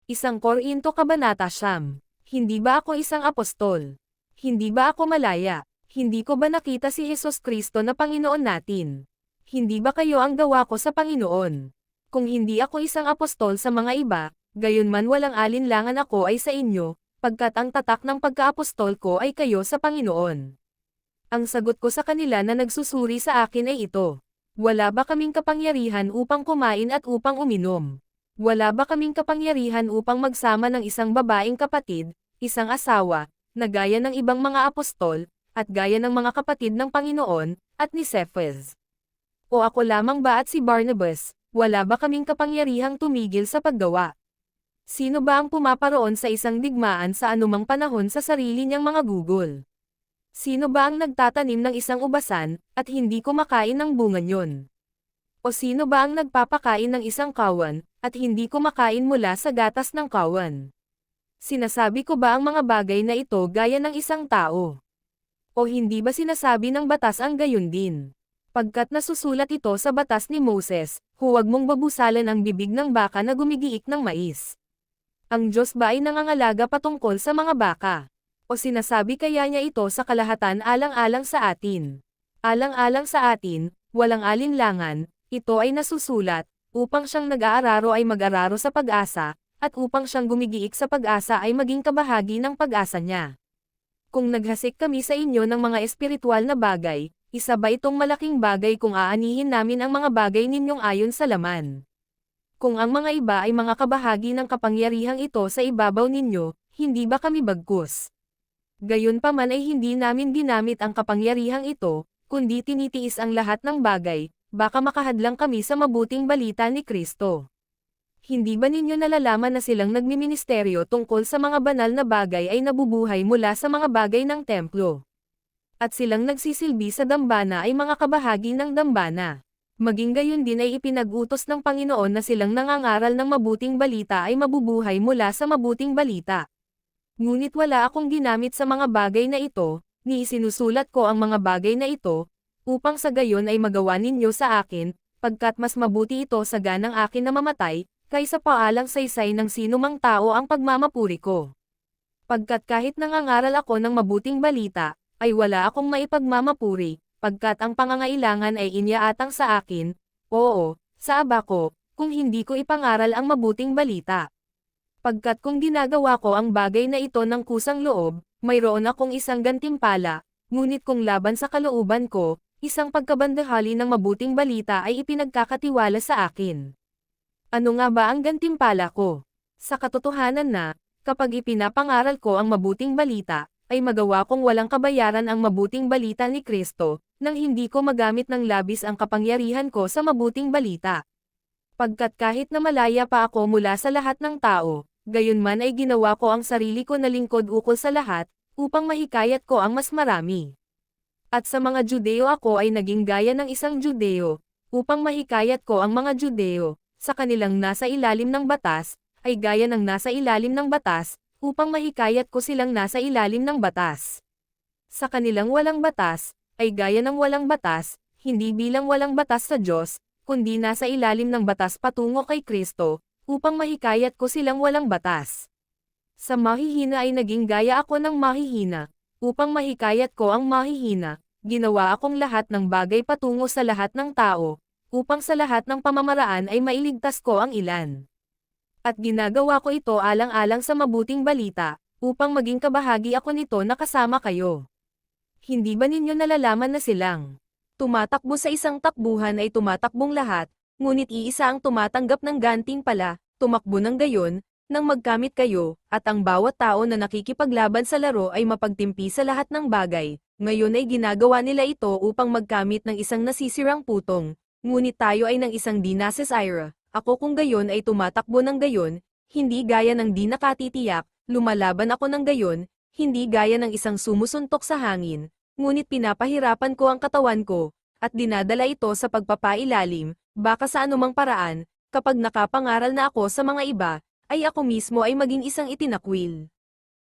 Isang Korinto Kabanata 9. Hindi ba ako isang apostol? Hindi ba ako malaya? Hindi ko ba nakita si Hesus Kristo na Panginoon natin? Hindi ba kayo ang gawa ko sa Panginoon? Kung hindi ako isang apostol sa mga iba, gayunman walang alinlangan ako ay sa inyo, pagkat ang tatak ng pagkaapostol ko ay kayo sa Panginoon. Ang sagot ko sa kanila na nagsusuri sa akin ay ito. Wala ba kaming kapangyarihan upang kumain at upang uminom? Wala ba kaming kapangyarihan upang magsama ng isang babaeng kapatid, isang asawa, na gaya ng ibang mga apostol, at gaya ng mga kapatid ng Panginoon, at ni Cephas? O ako lamang ba at si Barnabas, wala ba kaming kapangyarihang tumigil sa paggawa? Sino ba ang pumaparoon sa isang digmaan sa anumang panahon sa sarili niyang mga gugol? Sino ba ang nagtatanim ng isang ubasan, at hindi kumakain ng bunga niyon? O sino ba ang nagpapakain ng isang kawan, at hindi kumakain mula sa gatas ng kawan? Sinasabi ko ba ang mga bagay na ito gaya ng isang tao? O hindi ba sinasabi ng batas ang gayon din? Pagkat nasusulat ito sa batas ni Moses, huwag mong babusalan ang bibig ng baka na gumigiik ng mais. Ang Diyos ba ay nangangalaga patungkol sa mga baka? O sinasabi kaya niya ito sa kalahatan alang-alang sa atin? Alang-alang sa atin, walang alinlangan, ito ay nasusulat, upang siyang nag-aararo ay mag-araro sa pag-asa, at upang siyang gumigiik sa pag-asa ay maging kabahagi ng pag-asa niya. Kung naghasik kami sa inyo ng mga espiritual na bagay, isa ba itong malaking bagay kung aanihin namin ang mga bagay ninyong ayon sa laman? Kung ang mga iba ay mga kabahagi ng kapangyarihang ito sa ibabaw ninyo, hindi ba kami bagkus? Gayunpaman ay hindi namin ginamit ang kapangyarihang ito, kundi tinitiis ang lahat ng bagay, baka makahadlang kami sa mabuting balita ni Kristo. Hindi ba ninyo nalalaman na silang nagmiministeryo tungkol sa mga banal na bagay ay nabubuhay mula sa mga bagay ng templo? At silang nagsisilbi sa dambana ay mga kabahagi ng dambana. Maging gayon din ay ipinag-utos ng Panginoon na silang nangangaral ng mabuting balita ay mabubuhay mula sa mabuting balita. Ngunit wala akong ginamit sa mga bagay na ito, ni isinusulat ko ang mga bagay na ito, upang sa gayon ay magawa ninyo sa akin, pagkat mas mabuti ito sa ganang akin na mamatay, kaysa paalang saysay ng sinumang tao ang pagmamapuri ko. Pagkat kahit nangangaral ako ng mabuting balita, ay wala akong maipagmamapuri, pagkat ang pangangailangan ay inyaatang sa akin, oo, sa Aba ko, kung hindi ko ipangaral ang mabuting balita. Pagkat kung ginagawa ko ang bagay na ito ng kusang loob, mayroon akong isang gantimpala, ngunit kung laban sa kalooban ko, isang pagkabandahali ng mabuting balita ay ipinagkakatiwala sa akin. Ano nga ba ang gantimpala ko? Sa katotohanan na, kapag ipinapangaral ko ang mabuting balita, ay magawa kong walang kabayaran ang mabuting balita ni Kristo, nang hindi ko magamit ng labis ang kapangyarihan ko sa mabuting balita. Pagkat kahit na malaya pa ako mula sa lahat ng tao, gayunman ay ginawa ko ang sarili ko na lingkod ukol sa lahat, upang mahikayat ko ang mas marami. At sa mga Judeo ako ay naging gaya ng isang Judeo, upang mahikayat ko ang mga Judeo, sa kanilang nasa ilalim ng batas, ay gaya ng nasa ilalim ng batas, upang mahikayat ko silang nasa ilalim ng batas. Sa kanilang walang batas, ay gaya ng walang batas, hindi bilang walang batas sa Diyos, kundi nasa ilalim ng batas patungo kay Kristo, upang mahikayat ko silang walang batas. Sa mahihina ay naging gaya ako ng mahihina, upang mahikayat ko ang mahihina, ginawa akong lahat ng bagay patungo sa lahat ng tao, upang sa lahat ng pamamaraan ay mailigtas ko ang ilan. At ginagawa ko ito alang-alang sa mabuting balita, upang maging kabahagi ako nito na kasama kayo. Hindi ba ninyo nalalaman na silang tumatakbo sa isang takbuhan ay tumatakbong lahat, ngunit iisa ang tumatanggap ng gantimpala, tumakbo ng gayon, nang magkamit kayo, at ang bawat tao na nakikipaglaban sa laro ay mapagtimpi sa lahat ng bagay. Ngayon ay ginagawa nila ito upang magkamit ng isang nasisirang putong, ngunit tayo ay ng isang di nasisira. Ako kung gayon ay tumatakbo ng gayon, hindi gaya ng di nakatitiyak, lumalaban ako ng gayon, hindi gaya ng isang sumusuntok sa hangin, ngunit pinapahirapan ko ang katawan ko, at dinadala ito sa pagpapailalim, baka sa anumang paraan, kapag nakapangaral na ako sa mga iba, ay ako mismo ay maging isang itinakwil.